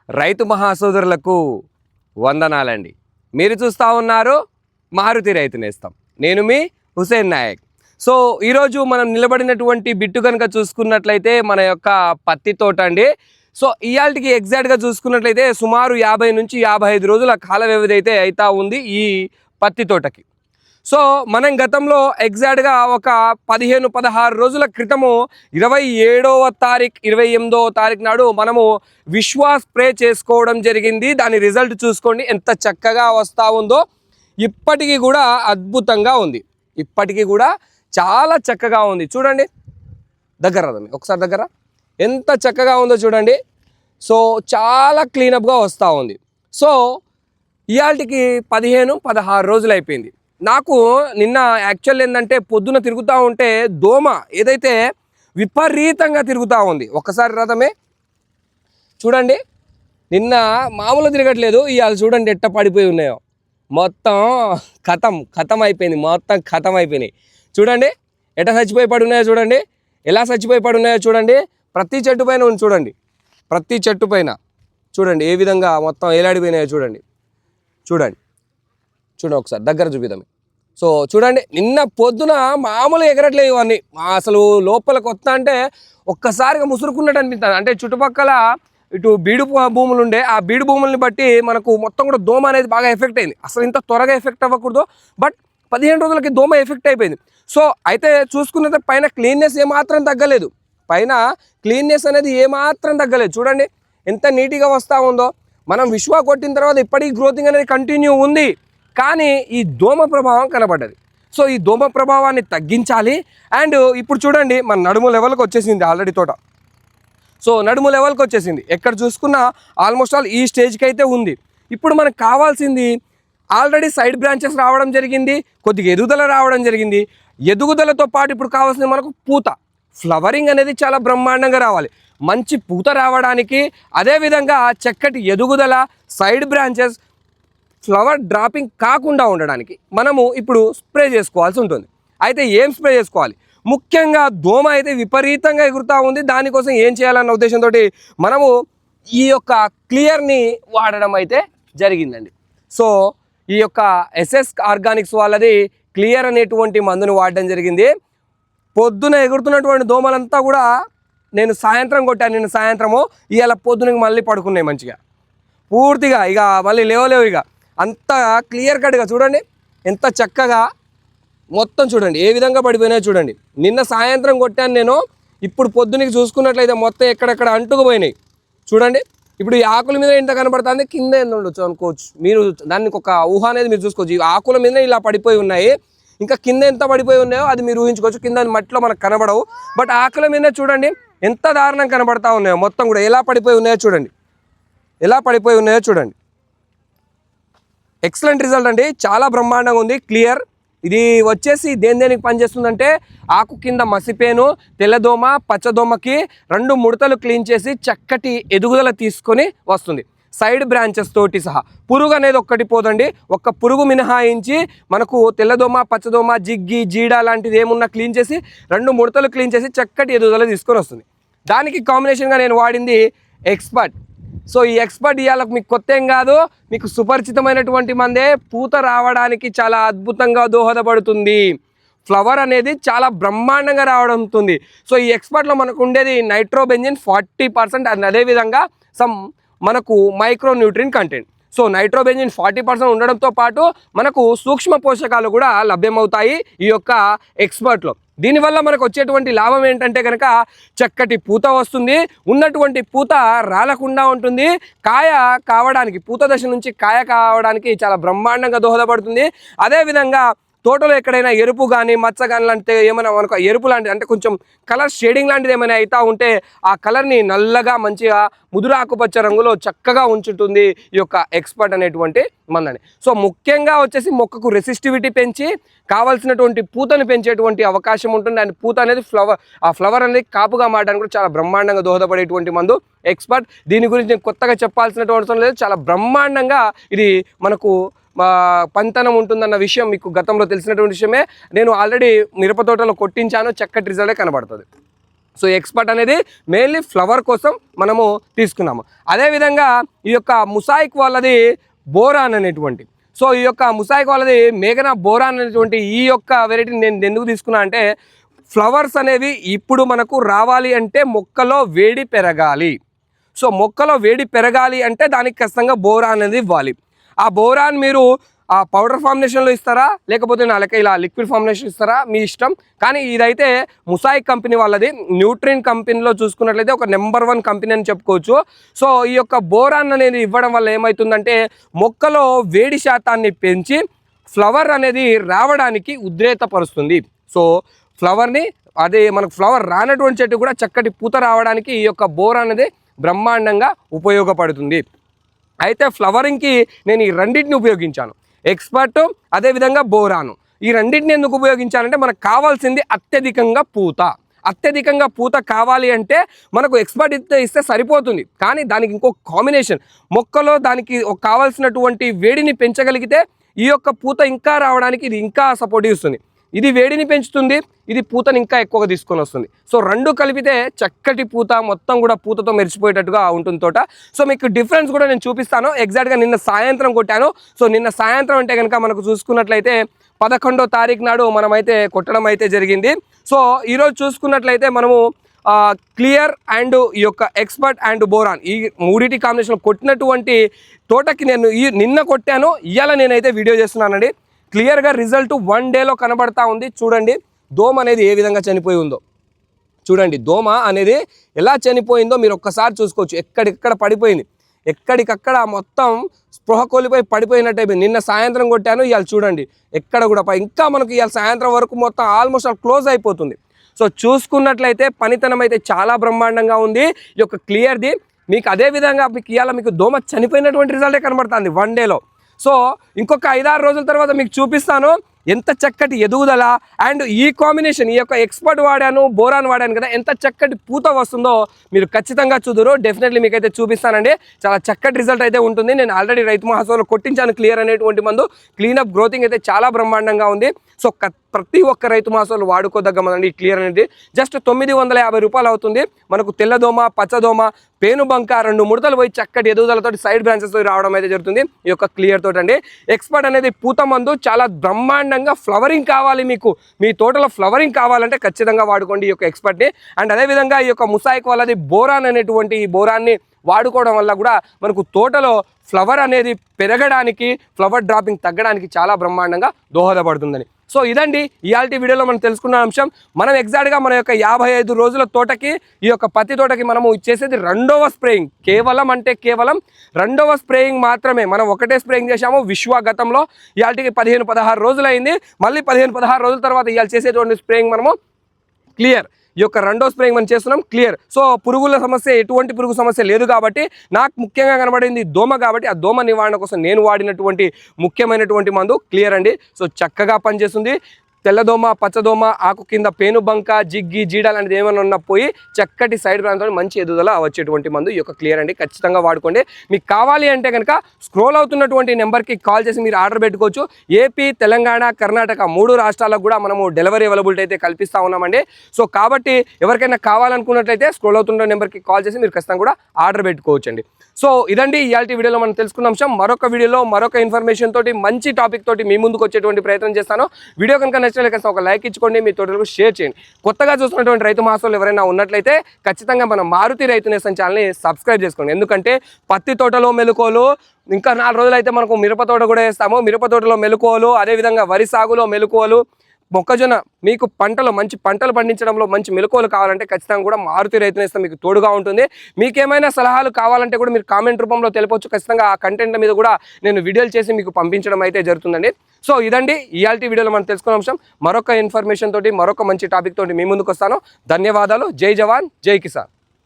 రైతు మహాసోదరులకు వందనాలండి. మీరు చూస్తూ ఉన్నారు మారుతి రైతు నేస్తం. నేను మీ హుసేన్ నాయక్. సో ఈరోజు మనం నిలబడినటువంటి బిట్టు కనుక చూసుకున్నట్లయితే మన యొక్క పత్తి తోట అండి. సో ఇయాల్టికి ఎగ్జాక్ట్గా చూసుకున్నట్లయితే సుమారు 50 నుంచి 55 రోజుల కాల వ్యవధి అయితే అవుతా ఉంది ఈ పత్తి తోటకి. సో మనం గతంలో ఎగ్జాక్ట్గా ఒక 15-16 రోజుల క్రితము 27వ తారీఖు 28వ తారీఖు నాడు మనము విశ్వ స్ప్రే చేసుకోవడం జరిగింది. దాని రిజల్ట్ చూసుకోండి ఎంత చక్కగా వస్తూ ఉందో. ఇప్పటికీ కూడా అద్భుతంగా ఉంది, ఇప్పటికీ కూడా చాలా చక్కగా ఉంది. చూడండి దగ్గర ఒకసారి దగ్గర ఎంత చక్కగా ఉందో చూడండి. సో చాలా క్లీనప్గా వస్తూ ఉంది. సో ఇయాల్టికి 15-16 రోజులు అయిపోయింది. నాకు నిన్న యాక్చువల్ ఏంటంటే పొద్దున తిరుగుతూ ఉంటే దోమ ఏదైతే విపరీతంగా తిరుగుతూ ఉంది. ఒక్కసారి రథమే చూడండి, నిన్న మామూలు తిరగట్లేదు, ఇవాళ చూడండి ఎట్ట పడిపోయి ఉన్నాయో. మొత్తం ఖతం అయిపోయింది, మొత్తం ఖతం అయిపోయినాయి. చూడండి ఎట్ట చచ్చిపోయి పడి ఉన్నాయో చూడండి, ఎలా చచ్చిపోయి పడి ఉన్నాయో చూడండి. ప్రతి చెట్టు పైన ఉంది చూడండి, ప్రతి చెట్టు పైన చూడండి ఏ విధంగా మొత్తం ఏలాడిపోయినాయో చూడండి. చూడండి ఒకసారి దగ్గర చూపిద్దాం. సో చూడండి నిన్న పొద్దున మామూలు ఎగరట్లేదు ఇవన్నీ. అసలు లోపలికి వస్తా అంటే ఒక్కసారిగా ముసురుకున్నట్టు అనిపిస్తుంది. అంటే చుట్టుపక్కల ఇటు బీడు భూములు ఉండే ఆ బీడు భూముల్ని బట్టి మనకు మొత్తం కూడా దోమ అనేది బాగా ఎఫెక్ట్ అయింది. అసలు ఇంత త్వరగా ఎఫెక్ట్ అవ్వకూడదు, బట్ 15 రోజులకి దోమ ఎఫెక్ట్ అయిపోయింది. సో అయితే చూసుకున్నట్టు పైన క్లీన్నెస్ ఏమాత్రం తగ్గలేదు, పైన క్లీన్నెస్ అనేది ఏమాత్రం తగ్గలేదు. చూడండి ఎంత నీట్గా వస్తూ ఉందో. మనం విశ్వ కొట్టిన తర్వాత ఇప్పటికీ గ్రోతింగ్ అనేది కంటిన్యూ ఉంది, కానీ ఈ దోమ ప్రభావం కనబడ్డది. సో ఈ దోమ ప్రభావాన్ని తగ్గించాలి. అండ్ ఇప్పుడు చూడండి మన నడుము లెవెల్కి వచ్చేసింది ఆల్రెడీ తోట. సో నడుము లెవెల్కి వచ్చేసింది, ఎక్కడ చూసుకున్నా ఆల్మోస్ట్ ఆల్ ఈ స్టేజ్కి అయితే ఉంది. ఇప్పుడు మనకు కావాల్సింది ఆల్రెడీ సైడ్ బ్రాంచెస్ రావడం జరిగింది, కొద్దిగా ఎదుగుదల రావడం జరిగింది. ఎదుగుదలతో పాటు ఇప్పుడు కావాల్సింది మనకు పూత, ఫ్లవరింగ్ అనేది చాలా బ్రహ్మాండంగా రావాలి. మంచి పూత రావడానికి, అదేవిధంగా చక్కటి ఎదుగుదల, సైడ్ బ్రాంచెస్, ఫ్లవర్ డ్రాపింగ్ కాకుండా ఉండడానికి మనము ఇప్పుడు స్ప్రే చేసుకోవాల్సి ఉంటుంది. అయితే ఏం స్ప్రే చేసుకోవాలి? ముఖ్యంగా దోమ అయితే విపరీతంగా ఎగురుతూ ఉంది. దానికోసం ఏం చేయాలన్న ఉద్దేశంతో మనము ఈ యొక్క క్లియర్ని వాడడం అయితే జరిగిందండి. సో ఈ యొక్క ఎస్ఎస్ ఆర్గానిక్స్ వాళ్ళది క్లియర్ అనేటువంటి మందును వాడడం జరిగింది. పొద్దున ఎగురుతున్నటువంటి దోమలంతా కూడా నేను సాయంత్రం కొట్టాను. నిన్న సాయంత్రము, ఇవాళ పొద్దునకి మళ్ళీ పడుకున్నాయి మంచిగా పూర్తిగా. ఇక మళ్ళీ లేవలేవు, ఇక అంత క్లియర్ కట్గా చూడండి ఎంత చక్కగా మొత్తం చూడండి ఏ విధంగా పడిపోయినాయో చూడండి. నిన్న సాయంత్రం కొట్టాను నేను, ఇప్పుడు పొద్దునకి చూసుకున్నట్లయితే మొత్తం ఎక్కడెక్కడ అంటుకుపోయినాయి చూడండి. ఇప్పుడు ఈ ఆకుల మీద ఎంత కనబడుతుంది, కింద ఎంత ఉండొచ్చు అనుకోవచ్చు మీరు. దానికి ఒక ఊహ అనేది మీరు చూసుకోవచ్చు. ఈ ఆకుల మీద ఇలా పడిపోయి ఉన్నాయి, ఇంకా కింద ఎంత పడిపోయి ఉన్నాయో అది మీరు ఊహించుకోవచ్చు. కింద మట్టిలో మనకు కనబడవు, బట్ ఆకుల మీద చూడండి ఎంత దారుణం కనబడతా ఉన్నాయో. మొత్తం కూడా ఎలా పడిపోయి ఉన్నాయో చూడండి, ఎలా పడిపోయి ఉన్నాయో చూడండి. ఎక్సలెంట్ రిజల్ట్ అండి, చాలా బ్రహ్మాండంగా ఉంది. క్లియర్ ఇది వచ్చేసి దేనికి పనిచేస్తుందంటే ఆకు కింద మసిపేను, తెల్లదోమ, పచ్చదోమకి 2 ముడతలు క్లీన్ చేసి చక్కటి ఎదుగుదల తీసుకొని వస్తుంది. సైడ్ బ్రాంచెస్ తోటి సహా పురుగు అనేది ఒక్కటి పోదండి. ఒక్క పురుగు మినహాయించి మనకు తెల్లదోమ, పచ్చదోమ, జిగ్గి, జీడ లాంటిది ఏమున్నా క్లీన్ చేసి 2 ముడతలు క్లీన్ చేసి చక్కటి ఎదుగుదల తీసుకొని వస్తుంది. దానికి కాంబినేషన్గా నేను వాడింది ఎక్స్పర్ట్. సో ఈ ఎక్స్పర్ట్ ఇవాళ మీకు కొత్త ఏం కాదు, మీకు సుపరిచితమైనటువంటి మందే. పూత రావడానికి చాలా అద్భుతంగా దోహదపడుతుంది, ఫ్లవర్ అనేది చాలా బ్రహ్మాండంగా రావడం ఉంటుంది. సో ఈ ఎక్స్పర్ట్లో మనకు ఉండేది నైట్రోబెంజిన్ 40% అండ్ అదేవిధంగా మనకు micro Nutrine content. So nitrobenzene 40% ఉండడంతో పాటు మనకు సూక్ష్మ పోషకాలు కూడా లభ్యమవుతాయి ఈ యొక్క ఎక్స్పర్ట్లో. దీనివల్ల మనకు వచ్చేటువంటి లాభం ఏంటంటే కనుక చక్కటి పూత వస్తుంది, ఉన్నటువంటి పూత రాలకుండా ఉంటుంది, కాయ కావడానికి, పూత దశ నుంచి కాయ కావడానికి చాలా బ్రహ్మాండంగా దోహదపడుతుంది. అదేవిధంగా తోటలో ఎక్కడైనా ఎరుపు కానీ మచ్చ కానీ లాంటిది ఏమైనా మనకు ఎరుపు లాంటిది అంటే కొంచెం కలర్ షేడింగ్ లాంటిది ఏమైనా అవుతూ ఉంటే ఆ కలర్ని నల్లగా మంచిగా ముదురు ఆకుపచ్చ రంగులో చక్కగా ఉంచుతుంది ఈ యొక్క ఎక్స్పర్ట్ అనేటువంటి మందని. సో ముఖ్యంగా వచ్చేసి మొక్కకు రెసిస్టివిటీ పెంచి కావాల్సినటువంటి పూతను పెంచేటువంటి అవకాశం ఉంటుంది. అండ్ పూత అనేది ఫ్లవర్ అనేది కాపుగా మారడానికి కూడా చాలా బ్రహ్మాండంగా దోహదపడేటువంటి మందు ఎక్స్పర్ట్. దీని గురించి నేను కొత్తగా చెప్పాల్సినటువంటి అవసరం లేదు, చాలా బ్రహ్మాండంగా ఇది మనకు పంతనం ఉంటుందన్న విషయం మీకు గతంలో తెలిసినటువంటి విషయమే. నేను ఆల్రెడీ మిరప తోటలో కొట్టించాను, చక్కటి రిజల్టే కనబడుతుంది. సో ఎక్స్పర్ట్ అనేది మెయిన్లీ ఫ్లవర్ కోసం మనము తీసుకున్నాము. అదేవిధంగా ఈ యొక్క ముసాయిక్ వాళ్ళది బోరాన్ అనేటువంటి, సో ఈ యొక్క ముసాయిక్ వాళ్ళది మేఘనా బోరాన్ అనేటువంటి ఈ యొక్క వెరైటీ నేను ఎందుకు తీసుకున్నా అంటే ఫ్లవర్స్ అనేవి ఇప్పుడు మనకు రావాలి అంటే మొక్కలో వేడి పెరగాలి. సో మొక్కలో వేడి పెరగాలి అంటే దానికి ఖచ్చితంగా బోరాన్ అనేది ఇవ్వాలి. ఆ బోరాన్ మీరు ఆ పౌడర్ ఫార్ములేషన్లో ఇస్తారా లేకపోతే ఇలా లిక్విడ్ ఫార్ములేషన్ ఇస్తారా మీ ఇష్టం. కానీ ఇదైతే ముసాయిక్ కంపెనీ వాళ్ళది, న్యూట్రిన్ కంపెనీలో చూసుకున్నట్లయితే ఒక నెంబర్ 1 కంపెనీ అని చెప్పుకోవచ్చు. సో ఈ యొక్క బోరాన్ అనేది ఇవ్వడం వల్ల ఏమవుతుందంటే మొక్కలో వేడి శాతాన్ని పెంచి ఫ్లవర్ అనేది రావడానికి ఉద్రేతపరుస్తుంది. సో ఫ్లవర్ని అదే మనకు ఫ్లవర్ రానటువంటి చెట్టు కూడా చక్కటి పూత రావడానికి ఈ యొక్క బోరాన్ అనేది బ్రహ్మాండంగా ఉపయోగపడుతుంది. అయితే ఫ్లవరింగ్కి నేను ఈ రెండింటిని ఉపయోగించాను, ఎక్స్పర్ట్ అదేవిధంగా బోరాను. ఈ రెండింటిని ఎందుకు ఉపయోగించానంటే మనకు కావాల్సింది అత్యధికంగా పూత కావాలి అంటే మనకు ఎక్స్పర్ట్ ఇస్తే సరిపోతుంది. కానీ దానికి ఇంకో కాంబినేషన్, మొక్కలో దానికి కావాల్సినటువంటి వేడిని పెంచగలిగితే ఈ యొక్క పూత ఇంకా రావడానికి ఇది ఇంకా సపోర్ట్ ఇస్తుంది. ఇది వేడిని పెంచుతుంది, ఇది పూతను ఇంకా ఎక్కువగా తీసుకొని వస్తుంది. సో రెండు కలిపితే చక్కటి పూత మొత్తం కూడా పూతతో మెరిచిపోయేటట్టుగా ఉంటుంది తోట. సో మీకు డిఫరెన్స్ కూడా నేను చూపిస్తాను. ఎగ్జాక్ట్గా నిన్న సాయంత్రం కొట్టాను. సో నిన్న సాయంత్రం అంటే కనుక మనకు చూసుకున్నట్లయితే 11వ తారీఖు నాడు మనమైతే కొట్టడం అయితే జరిగింది. సో ఈరోజు చూసుకున్నట్లయితే మనము క్లియర్ అండ్ ఈ యొక్క ఎక్స్పర్ట్ అండ్ బోరాన్ ఈ మూడిటి కాంబినేషన్ కొట్టినటువంటి తోటకి నేను నిన్న కొట్టాను, ఇవాళ నేనైతే వీడియో చేస్తున్నానండి. క్లియర్గా రిజల్ట్ 1 డేలో కనబడతా ఉంది. చూడండి దోమ అనేది ఏ విధంగా చనిపోయి ఉందో, చూడండి దోమ అనేది ఎలా చనిపోయిందో మీరు ఒక్కసారి చూసుకోవచ్చు. ఎక్కడిక్కడ పడిపోయింది, ఎక్కడికక్కడ మొత్తం స్పృహ కోల్పోయి పడిపోయినట్టు. నిన్న సాయంత్రం కొట్టాను, ఇవాళ చూడండి ఎక్కడ కూడా ఇంకా మనకు ఇవాళ సాయంత్రం వరకు మొత్తం ఆల్మోస్ట్ క్లోజ్ అయిపోతుంది. సో చూసుకున్నట్లయితే పనితనం అయితే చాలా బ్రహ్మాండంగా ఉంది ఈ యొక్క క్లియర్ది. మీకు అదేవిధంగా మీకు ఇవాళ మీకు దోమ చనిపోయినటువంటి రిజల్టే కనబడుతుంది 1 డేలో. సో ఇంకొక 5-6 రోజుల తర్వాత మీకు చూపిస్తాను ఎంత చక్కటి ఎదుగుదల అండ్ ఈ కాంబినేషన్ ఈ యొక్క ఎక్స్పర్ట్ వాడాను బోరాన్ వాడాను కదా, ఎంత చక్కటి పూత వస్తుందో మీరు ఖచ్చితంగా చూదురు. డెఫినెట్లీ మీకైతే చూపిస్తానండి. చాలా చక్కటి రిజల్ట్ అయితే ఉంటుంది. నేను ఆల్రెడీ రైతు మహాసభలో కొట్టించాను క్లియర్ అనేటువంటి మందు. క్లీనప్ గ్రోతింగ్ అయితే చాలా బ్రహ్మాండంగా ఉంది. సో ప్రతి ఒక్క రైతు మహాసభలో వాడుకోదగ్గమండి ఈ క్లియర్ అనేది. జస్ట్ 950 రూపాయలు అవుతుంది. మనకు తెల్లదోమ పచ్చదోమ పేనుబంక 2 ముడతలు పోయి చక్కటి ఎదుగుదలతో సైడ్ బ్రాంచెస్ రావడం అయితే జరుగుతుంది ఈ యొక్క క్లియర్ తోటి అండి. ఎక్స్పర్ట్ అనేది పూత మందు చాలా బ్రహ్మాండంగా ఫ్లవరింగ్ కావాలి, మీకు మీ తోటలో ఫ్లవరింగ్ కావాలంటే ఖచ్చితంగా వాడుకోండి ఈ యొక్క ఎక్స్పర్ట్ని. అండ్ అదేవిధంగా ఈ యొక్క ముసాయిక్ వాళ్ళది బోరాన్ అనేటువంటి ఈ బోరాన్ని వాడుకోవడం వల్ల కూడా మనకు తోటలో ఫ్లవర్ అనేది పెరగడానికి ఫ్లవర్ డ్రాపింగ్ తగ్గడానికి చాలా బ్రహ్మాండంగా దోహదపడుతుందని. సో ఇదండి ఇయాల్టి వీడియోలో మనం తెలుసుకున్న అంశం. మనం ఎగ్జాక్ట్గా మన యొక్క 55 రోజుల తోటకి ఈ యొక్క పత్తి తోటకి మనము ఇచ్చేసేది 2వ స్ప్రేయింగ్. కేవలం 2వ స్ప్రేయింగ్ మాత్రమే. మనం ఒకటే స్ప్రేయింగ్ చేశాము విశ్వగతంలో. ఇయాల్టికి 15-16 రోజులు అయింది. మళ్ళీ 15-16 రోజుల తర్వాత ఇవాళ చేసేటువంటి స్ప్రేయింగ్ మనము క్లియర్. ఈ యొక్క 2వ స్ప్రేయింగ్ మనం చేస్తున్నాం క్లియర్. సో పురుగుల సమస్య ఎటువంటి పురుగు సమస్య లేదు కాబట్టి నాకు ముఖ్యంగా కనబడింది దోమ కాబట్టి ఆ దోమ నివారణ కోసం నేను వాడినటువంటి ముఖ్యమైనటువంటి మందు క్లియర్ అండి. సో చక్కగా పనిచేస్తుంది. తెల్లదోమ పచ్చదోమ ఆకు కింద పేనుబంక జిగ్గి జీడాలు అనేది ఏమైనా ఉన్నా పోయి చక్కటి సైడ్ ప్రాంతంలో మంచి ఎదుగుదల వచ్చేటువంటి మందు ఈ యొక్క క్లియర్ అండి. ఖచ్చితంగా వాడుకోండి. మీకు కావాలి అంటే కనుక స్క్రోల్ అవుతున్నటువంటి నెంబర్కి కాల్ చేసి మీరు ఆర్డర్ పెట్టుకోవచ్చు. ఏపీ తెలంగాణ కర్ణాటక 3 రాష్ట్రాలకు కూడా మనము డెలివరీ అవైలబిలిటీ అయితే కల్పిస్తూ ఉన్నామండి. సో కాబట్టి ఎవరికైనా కావాలనుకున్నట్లయితే స్క్రోల్ అవుతున్న నెంబర్కి కాల్ చేసి మీరు ఖచ్చితంగా కూడా ఆర్డర్ పెట్టుకోవచ్చు అండి. సో ఇదండి ఇయాల్టి వీడియోలో మనం తెలుసుకున్న అంశం. మరొక వీడియోలో మరొక ఇన్ఫర్మేషన్ తోటి మంచి టాపిక్ తోటి మీ ముందుకు వచ్చేటువంటి ప్రయత్నం చేస్తాను. వీడియో కనుక నచ్చినట్లయితే ఒక లైక్ ఇచ్చుకోండి, మీ తోటలకు షేర్ చేయండి. కొత్తగా చూస్తున్నటువంటి రైతు మహాసభలు ఎవరైనా ఉన్నట్లయితే ఖచ్చితంగా మన మారుతి రైతు నేస్తం ఛానల్ని సబ్స్క్రైబ్ చేసుకోండి. ఎందుకంటే పత్తి తోటలో మెలకువలు, ఇంకా 4 రోజులు అయితే మనకు మిరప తోట కూడా వేస్తాము. మిరప తోటలో మెలకువలు, అదేవిధంగా వరి సాగులో మెలకువలు, మొక్కజొన్న మీకు మంచి పంటలు పండించడంలో మంచి మెలకువలు కావాలంటే ఖచ్చితంగా కూడా మారుతి రైతు నేస్తం మీకు తోడుగా ఉంటుంది. మీకేమైనా సలహాలు కావాలంటే కూడా మీరు కామెంట్ రూపంలో తెలపొచ్చు. ఖచ్చితంగా ఆ కంటెంట్ మీద కూడా నేను వీడియోలు చేసి మీకు పంపించడం అయితే జరుగుతుందండి. సో ఇదండి ఇయాల్టి వీడియోలో మనం తెలుసుకున్న అంశం. మరొక ఇన్ఫర్మేషన్ తోటి మరొక మంచి టాపిక్ తోటి మీ ముందుకు వస్తాను. ధన్యవాదాలు. జై జవాన్ జై కిసాన్.